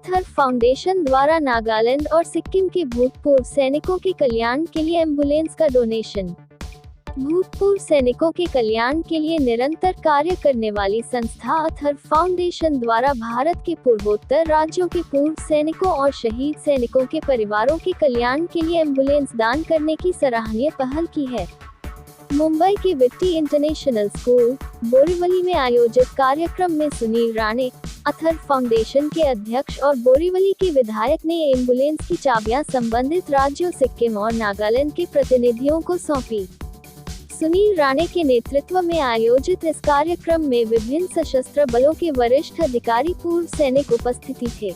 Atharva foundation द्वारा नागालैंड और सिक्किम के भूतपूर्व सैनिकों के कल्याण के लिए एम्बुलेंस का डोनेशन। भूतपूर्व सैनिकों के कल्याण के लिए निरंतर कार्य करने वाली संस्था अथर्व फाउंडेशन द्वारा भारत के पूर्वोत्तर राज्यों के पूर्व सैनिकों और शहीद सैनिकों के परिवारों के कल्याण के लिए एम्बुलेंस दान करने की सराहनीय पहल की है। मुंबई के विट्टी इंटरनेशनल स्कूल, बोरीवली में आयोजित कार्यक्रम में सुनील राणे, अथर्व फाउंडेशन के अध्यक्ष और बोरीवली के विधायक ने एम्बुलेंस की चाबियां संबंधित राज्यों सिक्किम और नागालैंड के प्रतिनिधियों को सौंपी। सुनील राणे के नेतृत्व में आयोजित इस कार्यक्रम में विभिन्न सशस्त्र बलों के वरिष्ठ अधिकारी, पूर्व सैनिक उपस्थिति थे।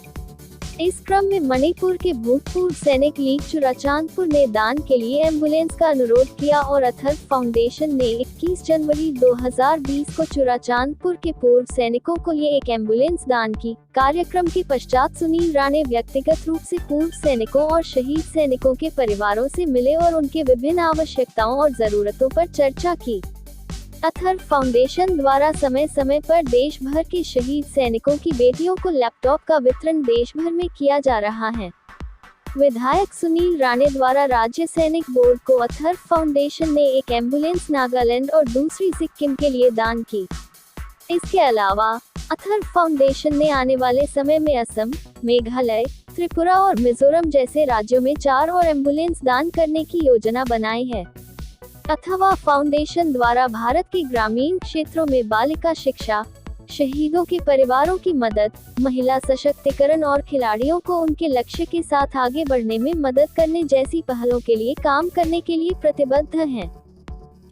इस क्रम में मणिपुर के भूतपूर्व सैनिक लीग चुराचांदपुर ने दान के लिए एम्बुलेंस का अनुरोध किया और अथर्व फाउंडेशन ने 21 जनवरी 2020 को चुराचांदपुर के पूर्व सैनिकों को लिए एक एम्बुलेंस दान की। कार्यक्रम के पश्चात सुनील राणे व्यक्तिगत रूप से पूर्व सैनिकों और शहीद सैनिकों के परिवारों से मिले और उनके विभिन्न आवश्यकताओं और जरूरतों पर चर्चा की। अथर्व फाउंडेशन द्वारा समय समय पर देश भर के शहीद सैनिकों की बेटियों को लैपटॉप का वितरण देश भर में किया जा रहा है। विधायक सुनील राणे द्वारा राज्य सैनिक बोर्ड को अथर्व फाउंडेशन ने एक एम्बुलेंस नागालैंड और दूसरी सिक्किम के लिए दान की। इसके अलावा अथर्व फाउंडेशन ने आने वाले समय में असम, मेघालय, त्रिपुरा और मिजोरम जैसे राज्यों में 4 और एम्बुलेंस दान करने की योजना बनाई है। अथर्व फाउंडेशन द्वारा भारत के ग्रामीण क्षेत्रों में बालिका शिक्षा, शहीदों के परिवारों की मदद, महिला सशक्तिकरण और खिलाड़ियों को उनके लक्ष्य के साथ आगे बढ़ने में मदद करने जैसी पहलों के लिए काम करने के लिए प्रतिबद्ध है।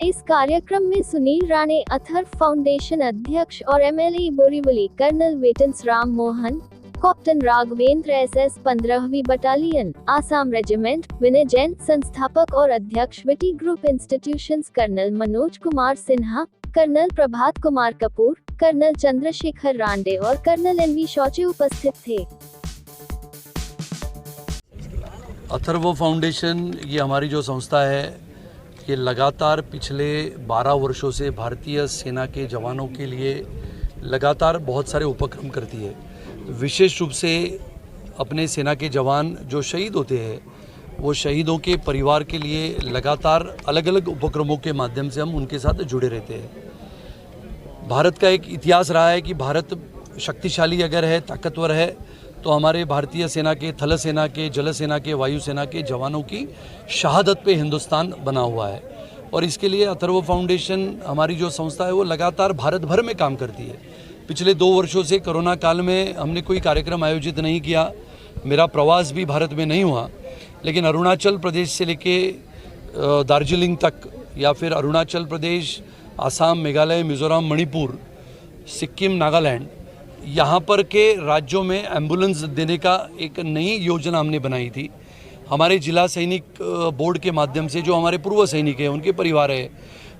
इस कार्यक्रम में सुनील राणे, अथर्व फाउंडेशन अध्यक्ष और MLA Borivali colonel veterans Ram Mohan, captain Raghavendra SS 15वीं बटालियन, आसाम रेजिमेंट, विनय जैन, संस्थापक और अध्यक्ष VT group institutions colonel Manoj Kumar Sinha, colonel Prabhat Kumar Kapoor, colonel Chandrashekhar Rande और कर्नल NV शौचे उपस्थित थे। अथर्व फाउंडेशन ये हमारी जो संस्था है, ये लगातार पिछले 12 वर्षों से भारतीय सेना के जवानों के लिए लगातार बहुत सारे उपक्रम करती है। विशेष रूप से अपने सेना के जवान जो शहीद होते हैं, वो शहीदों के परिवार के लिए लगातार अलग अलग उपक्रमों के माध्यम से हम उनके साथ जुड़े रहते हैं। भारत का एक इतिहास रहा है कि भारत शक्तिशाली अगर है, ताकतवर है, तो हमारे भारतीय सेना के, थल सेना के, जल सेना के, वायु सेना के जवानों की शहादत पे हिंदुस्तान बना हुआ है। और इसके लिए अथर्व फाउंडेशन हमारी जो संस्था है वो लगातार भारत भर में काम करती है। पिछले 2 वर्षों से कोरोना काल में हमने कोई कार्यक्रम आयोजित नहीं किया, मेरा प्रवास भी भारत में नहीं हुआ, लेकिन अरुणाचल प्रदेश से लेके दार्जिलिंग तक, या फिर अरुणाचल प्रदेश, आसाम, मेघालय, मिजोरम, मणिपुर, सिक्किम, नागालैंड, यहाँ पर के राज्यों में एम्बुलेंस देने का एक नई योजना हमने बनाई थी। हमारे जिला सैनिक बोर्ड के माध्यम से जो हमारे पूर्व सैनिक हैं, उनके परिवार है,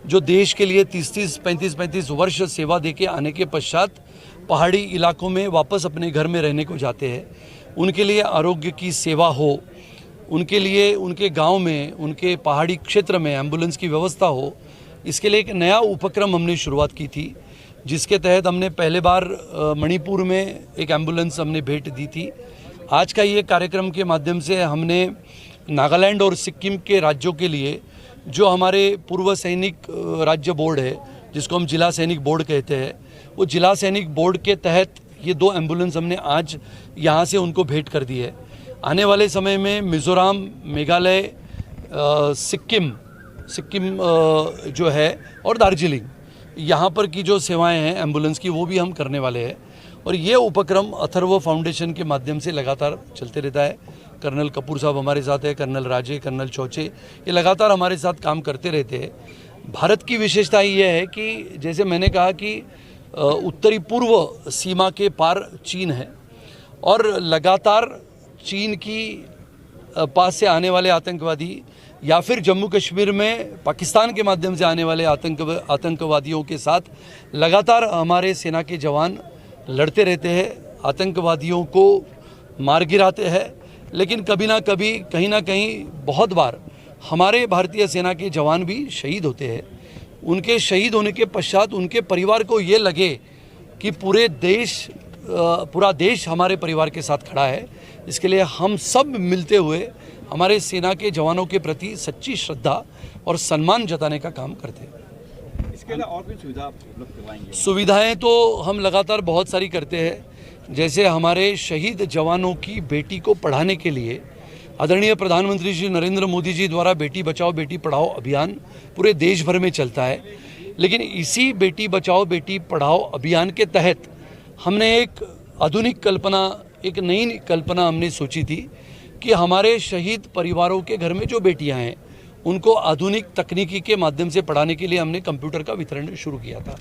जो देश के लिए 30-30, 35-35 वर्ष सेवा देके आने के पश्चात पहाड़ी इलाकों में वापस अपने घर में रहने को जाते हैं, उनके लिए आरोग्य की सेवा हो, उनके लिए उनके गांव में, उनके पहाड़ी क्षेत्र में एम्बुलेंस की व्यवस्था हो, इसके लिए एक नया उपक्रम हमने शुरुआत की थी, जिसके तहत हमने पहले बार मणिपुर में एक एम्बुलेंस हमने भेंट दी थी। आज का ये कार्यक्रम के माध्यम से हमने नागालैंड और सिक्किम के राज्यों के लिए जो हमारे पूर्व सैनिक राज्य बोर्ड है, जिसको हम जिला सैनिक बोर्ड कहते हैं, वो जिला सैनिक बोर्ड के तहत ये 2 एम्बुलेंस हमने आज यहाँ से उनको भेंट कर दी है। आने वाले समय में मिज़ोरम, मेघालय, सिक्किम जो है और दार्जिलिंग, यहाँ पर की जो सेवाएं हैं एम्बुलेंस की, वो भी हम करने वाले हैं। और ये उपक्रम अथर्व फाउंडेशन के माध्यम से लगातार चलते रहता है। कर्नल कपूर साहब हमारे साथ है, कर्नल राजे, कर्नल चौचे, ये लगातार हमारे साथ काम करते रहते हैं। भारत की विशेषता ये है कि जैसे मैंने कहा कि उत्तरी पूर्व सीमा के पार चीन है, और लगातार चीन की पास से आने वाले आतंकवादी या फिर जम्मू कश्मीर में पाकिस्तान के माध्यम से आने वाले आतंकवादियों के साथ लगातार हमारे सेना के जवान लड़ते रहते हैं, आतंकवादियों को मार गिराते हैं। लेकिन कभी ना कभी, कहीं ना कहीं, बहुत बार हमारे भारतीय सेना के जवान भी शहीद होते हैं। उनके शहीद होने के पश्चात उनके परिवार को ये लगे कि पूरे देश पूरा देश हमारे परिवार के साथ खड़ा है। इसके लिए हम सब मिलते हुए हमारे सेना के जवानों के प्रति सच्ची श्रद्धा और सम्मान जताने का काम करते हैं। इसके अलावा और भी सुविधा उपलब्ध करवाएंगे? सुविधाएं तो हम लगातार बहुत सारी करते हैं। जैसे हमारे शहीद जवानों की बेटी को पढ़ाने के लिए आदरणीय प्रधानमंत्री श्री नरेंद्र मोदी जी द्वारा बेटी बचाओ बेटी पढ़ाओ अभियान पूरे देश भर में चलता है। लेकिन इसी बेटी बचाओ बेटी पढ़ाओ अभियान के तहत हमने एक आधुनिक कल्पना, एक नई कल्पना हमने सोची थी कि हमारे शहीद परिवारों के घर में जो बेटियां हैं उनको आधुनिक तकनीकी के माध्यम से पढ़ाने के लिए हमने कंप्यूटर का वितरण शुरू किया था।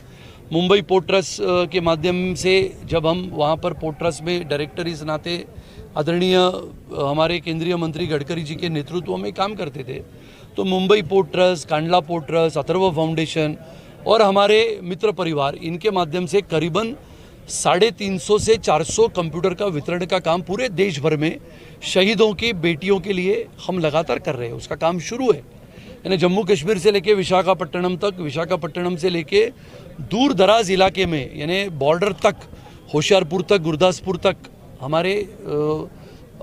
मुंबई पोर्ट ट्रस्ट के माध्यम से जब हम वहाँ पर पोर्ट ट्रस्ट में डायरेक्टर इस नाते आदरणीय हमारे केंद्रीय मंत्री गडकरी जी के नेतृत्व में काम करते थे, तो Mumbai port trust, Kandla port trust, Atharva foundation और हमारे मित्र परिवार, इनके माध्यम से करीबन 350 से 400 कंप्यूटर का वितरण का काम पूरे देश भर में शहीदों की बेटियों के लिए हम लगातार कर रहे हैं। उसका काम शुरू है। यानी जम्मू कश्मीर से लेके विशाखापट्टनम तक, विशाखापट्टनम से लेके दूर दराज इलाके में यानी बॉर्डर तक, होशियारपुर तक, गुरदासपुर तक हमारे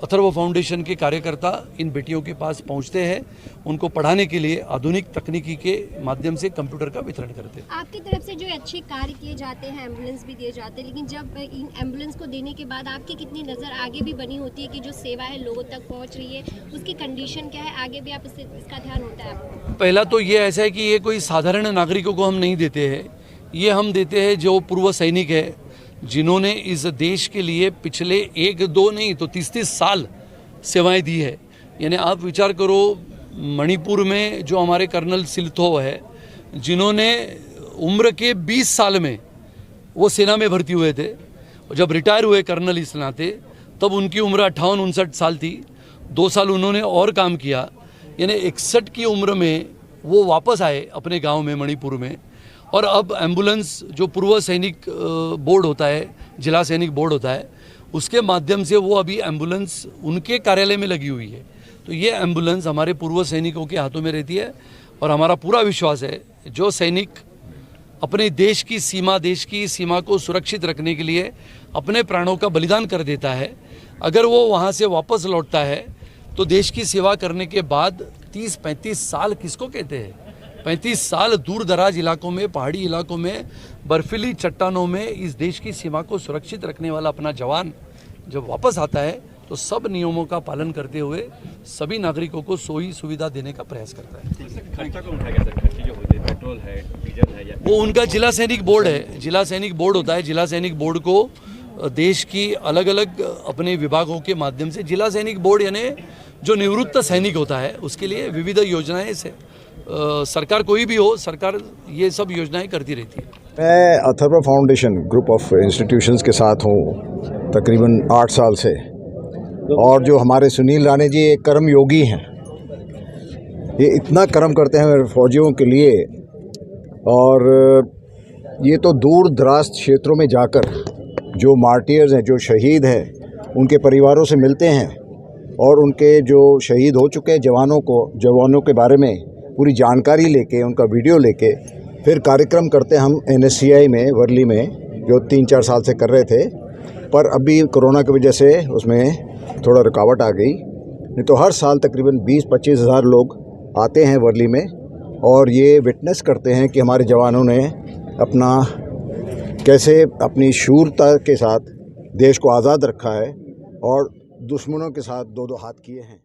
अथर्व फाउंडेशन के कार्यकर्ता इन बेटियों के पास पहुंचते हैं। उनको पढ़ाने के लिए आधुनिक तकनीकी के माध्यम से कंप्यूटर का वितरण करते हैं। आपकी तरफ से जो अच्छे कार्य किए जाते हैं, एम्बुलेंस भी दिए जाते हैं, लेकिन जब इन एम्बुलेंस को देने के बाद आपकी कितनी नज़र आगे भी बनी होती है कि जो सेवा है लोगों तक पहुंच रही है, उसकी कंडीशन क्या है, आगे भी आप इसका ध्यान होता है आपको? पहला तो ये ऐसा है कि ये कोई साधारण नागरिकों को हम नहीं देते हैं, ये हम देते हैं जो पूर्व सैनिक है, जिन्होंने इस देश के लिए पिछले 1-2 नहीं तो 30-30 साल सेवाएं दी है। यानी आप विचार करो, मणिपुर में जो हमारे कर्नल सिलथो है, जिन्होंने उम्र के 20 साल में वो सेना में भर्ती हुए थे, जब रिटायर हुए कर्नल इस नाते, तब उनकी उम्र 58-59 साल थी। 2 साल उन्होंने और काम किया, यानी 61 की उम्र में वो वापस आए अपने गांव में मणिपुर में। और अब एम्बुलेंस जो पूर्व सैनिक बोर्ड होता है, जिला सैनिक बोर्ड होता है, उसके माध्यम से वो अभी एम्बुलेंस उनके कार्यालय में लगी हुई है। तो ये एम्बुलेंस हमारे पूर्व सैनिकों के हाथों में रहती है और हमारा पूरा विश्वास है जो सैनिक अपने देश की सीमा को सुरक्षित रखने के लिए अपने प्राणों का बलिदान कर देता है, अगर वो वहाँ से वापस लौटता है तो देश की सेवा करने के बाद 30-35 साल किसको कहते हैं, 35 साल दूर दराज इलाकों में, पहाड़ी इलाकों में, बर्फीली चट्टानों में इस देश की सीमा को सुरक्षित रखने वाला अपना जवान जब वापस आता है तो सब नियमों का पालन करते हुए सभी नागरिकों को सोई सुविधा देने का प्रयास करता है। खर्चा कौन उठाएगा सर? खर्चे जो होते हैं, पेट्रोल है, डीजल है, या वो उनका जिला सैनिक बोर्ड है, जिला सैनिक बोर्ड होता है। जिला सैनिक बोर्ड को देश की अलग अलग अपने विभागों के माध्यम से, जिला सैनिक बोर्ड यानी जो निवृत्त सैनिक होता है उसके लिए विविध योजनाएं से सरकार कोई भी हो, सरकार ये सब योजनाएं करती रहती है। मैं Atharva foundation group of institutions के साथ हूँ तकरीबन 8 साल से, और जो हमारे सुनील राणे जी एक कर्म योगी हैं, ये इतना कर्म करते हैं फौजियों के लिए, और ये तो दूर दराज क्षेत्रों में जाकर जो मार्टियर्स हैं, जो शहीद हैं, उनके परिवारों से मिलते हैं और उनके जो शहीद हो चुके जवानों के बारे में पूरी जानकारी लेके, उनका वीडियो लेके फिर कार्यक्रम करते हैं हम NSCI में, वर्ली में, जो 3-4 साल से कर रहे थे, पर अभी कोरोना की वजह से उसमें थोड़ा रुकावट आ गई। नहीं तो हर साल तकरीबन 20-25 हज़ार लोग आते हैं वर्ली में और ये विटनेस करते हैं कि हमारे जवानों ने कैसे अपनी शूरता के साथ देश को आज़ाद रखा है और दुश्मनों के साथ 2-2 हाथ किए हैं।